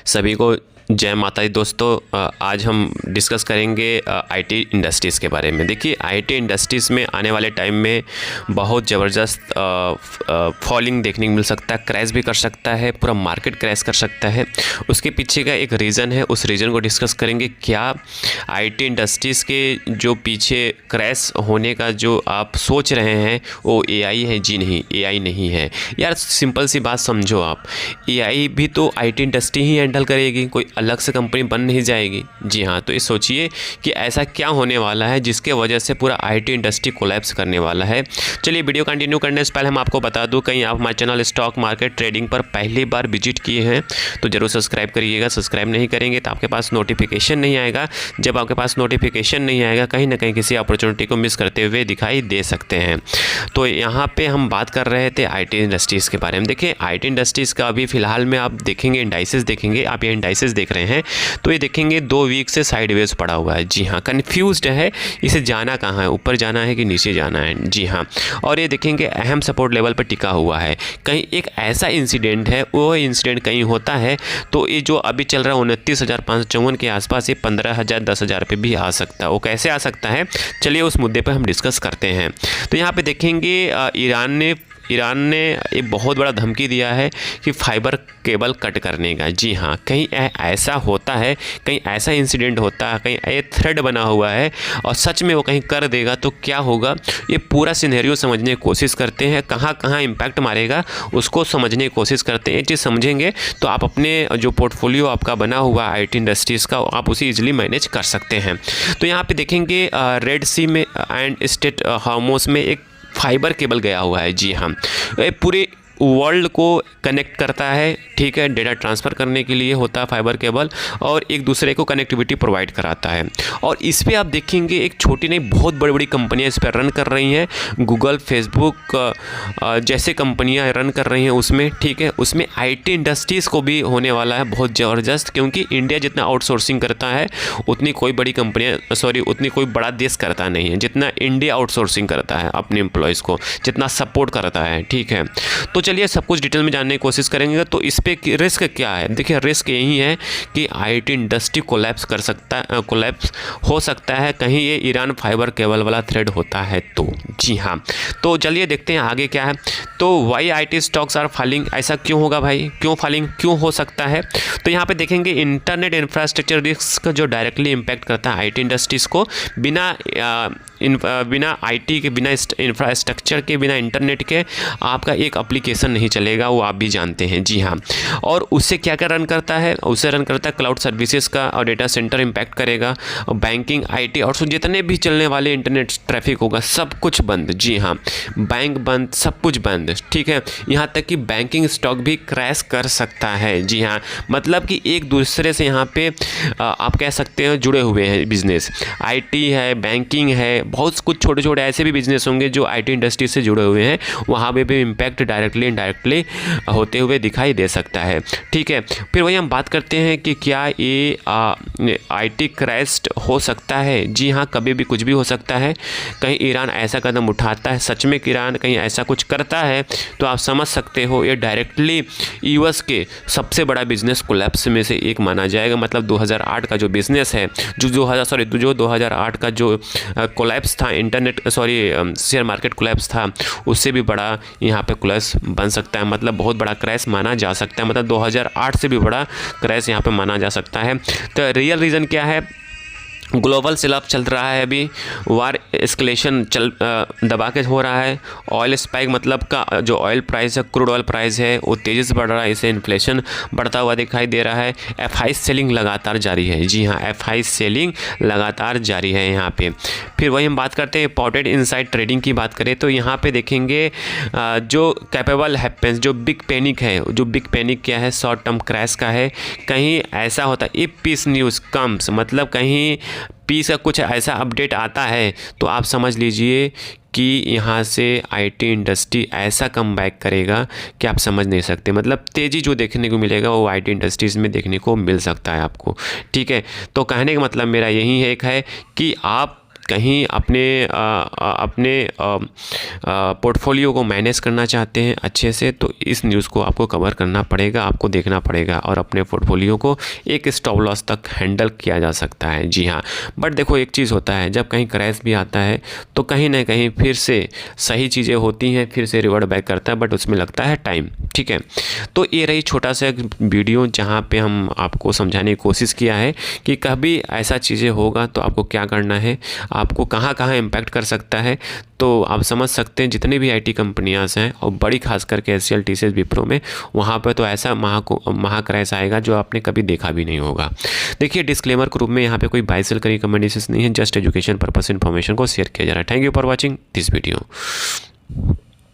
सभी को जय माता दी दोस्तों। आज हम डिस्कस करेंगे आईटी इंडस्ट्रीज़ के बारे में। देखिए, आईटी इंडस्ट्रीज़ में आने वाले टाइम में बहुत ज़बरदस्त फॉलिंग देखने को मिल सकता है, क्रैश भी कर सकता है, पूरा मार्केट क्रैश कर सकता है। उसके पीछे का एक रीज़न है, उस रीज़न को डिस्कस करेंगे। क्या आईटी इंडस्ट्रीज़ के जो पीछे क्रैश होने का जो आप सोच रहे हैं वो एआई है? जी नहीं, एआई नहीं है यार। सिंपल सी बात समझो आप, एआई भी तो आईटी इंडस्ट्री ही हैंडल करेगी, कोई अलग से कंपनी बन नहीं जाएगी। जी हाँ, तो ये सोचिए कि ऐसा क्या होने वाला है जिसके वजह से पूरा आईटी इंडस्ट्री कोलैप्स करने वाला है। चलिए, वीडियो कंटिन्यू करने से पहले हम आपको बता दूं, कहीं आप हमारे चैनल स्टॉक मार्केट ट्रेडिंग पर पहली बार विजिट किए हैं तो जरूर सब्सक्राइब करिएगा। सब्सक्राइब नहीं करेंगे तो आपके पास नोटिफिकेशन नहीं आएगा। जब आपके पास नोटिफिकेशन नहीं आएगा, कहीं ना कहीं किसी अपॉर्चुनिटी को मिस करते हुए दिखाई दे सकते हैं। तो यहाँ पे हम बात कर रहे थे आईटी इंडस्ट्रीज़ के बारे में। देखिए, आईटी इंडस्ट्रीज़ का अभी फिलहाल में आप देखेंगे, इंडाइसेस देखेंगे, आप ये इंडाइसेस देख रहे हैं तो ये देखेंगे 2 वीक से साइडवेज पड़ा हुआ है। जी हाँ, कन्फ्यूज्ड है, इसे जाना कहाँ है, ऊपर जाना है कि नीचे जाना है। जी हाँ, और ये देखेंगे अहम सपोर्ट लेवल पर टिका हुआ है। कहीं एक ऐसा इंसिडेंट है, वो इंसिडेंट कहीं होता है तो ये जो अभी चल रहा है 29,554 के आसपास, ये 15,000 10,000 पे भी आ सकता है। वो कैसे आ सकता है, चलिए उस मुद्दे पर हम डिस्कस करते हैं। तो यहाँ पे देखेंगे ईरान ने एक बहुत बड़ा धमकी दिया है कि फाइबर केबल कट करने का। जी हाँ, कहीं ऐसा होता है, कहीं ऐसा इंसिडेंट होता है, कहीं ये थ्रेड बना हुआ है और सच में वो कहीं कर देगा तो क्या होगा, ये पूरा सिनेरियो समझने की कोशिश करते हैं। कहाँ कहाँ इम्पैक्ट मारेगा उसको समझने की कोशिश करते हैं। ये चीज़ समझेंगे तो आप अपने जो पोर्टफोलियो आपका बना हुआ है आईटी इंडस्ट्रीज़ का, आप उसे ईजिली मैनेज कर सकते हैं। तो यहाँ पे देखेंगे रेड सी में एंड स्टेट हार्मोस में एक फाइबर केबल गया हुआ है। जी हाँ, ये पूरे वर्ल्ड को कनेक्ट करता है, ठीक है। डेटा ट्रांसफ़र करने के लिए होता है फाइबर केबल और एक दूसरे को कनेक्टिविटी प्रोवाइड कराता है। और इस पे आप देखेंगे एक छोटी नहीं, बहुत बड़ी बड़ी कंपनियां इस पर रन कर रही हैं। गूगल, फेसबुक जैसे कंपनियां रन कर रही हैं उसमें, ठीक है। उसमें आईटी इंडस्ट्रीज़ को भी होने वाला है बहुत ज़बरदस्त, क्योंकि इंडिया जितना आउटसोर्सिंग करता है उतनी कोई बड़ी कंपनियाँ उतनी कोई बड़ा देश करता नहीं है जितना इंडिया आउटसोर्सिंग करता है अपने एम्प्लॉयज़ को, जितना सपोर्ट करता है, ठीक है। तो चलिए सब कुछ डिटेल में जानने की कोशिश करेंगे। तो इस पे रिस्क क्या है? देखिए, रिस्क यही है कि आईटी इंडस्ट्री कोलैप्स हो सकता है कहीं ये ईरान फाइबर केबल वाला थ्रेड होता है तो। जी हाँ, तो चलिए देखते हैं आगे क्या है। तो why IT stocks are falling, ऐसा क्यों होगा भाई, क्यों फॉलिंग क्यों हो सकता है? तो यहाँ पे देखेंगे इंटरनेट इंफ्रास्ट्रक्चर रिस्क जो डायरेक्टली इम्पैक्ट करता है आईटी इंडस्ट्रीज़ को। बिना आईटी के, बिना इंफ्रास्ट्रक्चर के, बिना इंटरनेट के आपका एक एप्लीकेशन नहीं चलेगा, वो आप भी जानते हैं। जी हाँ, और उससे क्या क्या रन करता है? उससे रन करता है क्लाउड सर्विसेज का और डेटा सेंटर इम्पैक्ट करेगा, और बैंकिंग, आईटी और जितने भी चलने वाले इंटरनेट ट्रैफिक होगा सब कुछ बंद। जी हाँ, बैंक बंद, सब कुछ बंद, ठीक है। यहाँ तक कि बैंकिंग स्टॉक भी क्रैश कर सकता है। जी हाँ, मतलब कि एक दूसरे से यहाँ पे आप कह सकते हैं जुड़े हुए हैं बिजनेस। आईटी है, बैंकिंग है, बहुत कुछ छोटे छोटे ऐसे भी बिजनेस होंगे जो आईटी इंडस्ट्री से जुड़े हुए हैं, वहाँ पे भी इम्पैक्ट डायरेक्टली इनडायरेक्टली होते हुए दिखाई दे सकता है, ठीक है। फिर वही हम बात करते हैं कि क्या ये आईटी क्रैश हो सकता है? जी हाँ, कभी भी कुछ भी हो सकता है। कहीं ईरान ऐसा कदम उठाता है, सच में ईरान कहीं ऐसा कुछ करता है तो आप समझ सकते हो ये डायरेक्टली यूएस के सबसे बड़ा बिजनेस कोलैप्स में से एक माना जाएगा। मतलब 2008 का जो बिजनेस है, जो 2008 का जो कोलैप्स था, शेयर मार्केट कोलैप्स था, उससे भी बड़ा यहाँ पे कोलैप्स बन सकता है। मतलब बहुत बड़ा क्रैश माना जा सकता है, मतलब 2008 से भी बड़ा क्रैश यहाँ पे माना जा सकता है। तो रियल रीज़न क्या है? ग्लोबल सेल-ऑफ चल रहा है, अभी वार एस्केलेशन दबा के हो रहा है। ऑयल स्पाइक, मतलब का जो ऑयल प्राइस है, क्रूड ऑयल प्राइस है, वो तेज़ी से बढ़ रहा है, इससे इन्फ्लेशन बढ़ता हुआ दिखाई दे रहा है। एफआई सेलिंग लगातार जारी है। जी हाँ, एफआई सेलिंग लगातार जारी है यहाँ पे। फिर वही हम बात करते हैं इंपॉर्टेंट इनसाइड ट्रेडिंग की बात करें तो यहाँ पे देखेंगे जो कैपेबल हैपेंस, जो बिग पैनिक है, जो बिग पैनिक क्या है, शॉर्ट टर्म क्रैश का है। कहीं ऐसा होता है, इफ पीस न्यूज़ कम्स, मतलब कहीं पीस का कुछ ऐसा अपडेट आता है तो आप समझ लीजिए कि यहाँ से आईटी इंडस्ट्री ऐसा कम बैक करेगा कि आप समझ नहीं सकते। मतलब तेज़ी जो देखने को मिलेगा वो आईटी इंडस्ट्रीज़ में देखने को मिल सकता है आपको, ठीक है। तो कहने का मतलब मेरा यही है, एक है कि आप कहीं अपने पोर्टफोलियो को मैनेज करना चाहते हैं अच्छे से, तो इस न्यूज़ को आपको कवर करना पड़ेगा, आपको देखना पड़ेगा और अपने पोर्टफोलियो को एक स्टॉप लॉस तक हैंडल किया जा सकता है। जी हाँ, बट देखो एक चीज़ होता है, जब कहीं क्रैश भी आता है तो कहीं ना कहीं फिर से सही चीज़ें होती हैं, फिर से रिवर्ट बैक करता है, बट उसमें लगता है टाइम। ठीक है, तो ये रही छोटा सा एक वीडियो जहाँ पे हम आपको समझाने की कोशिश किया है कि कभी ऐसा चीज़ें होगा तो आपको क्या करना है, आपको कहाँ कहाँ इम्पैक्ट कर सकता है। तो आप समझ सकते हैं जितनी भी आईटी कंपनियां हैं और बड़ी खास करके एचसीएल, टीसीएस, विप्रो में, वहाँ पे तो ऐसा महा क्रैश आएगा जो आपने कभी देखा भी नहीं होगा। देखिए डिस्क्लेमर के रूप में यहाँ पे कोई बाय सेल का रिकमेंडेशन नहीं है, जस्ट एजुकेशन पर्पस इन्फॉर्मेशन को शेयर किया जा रहा है। Thank you for watching this video.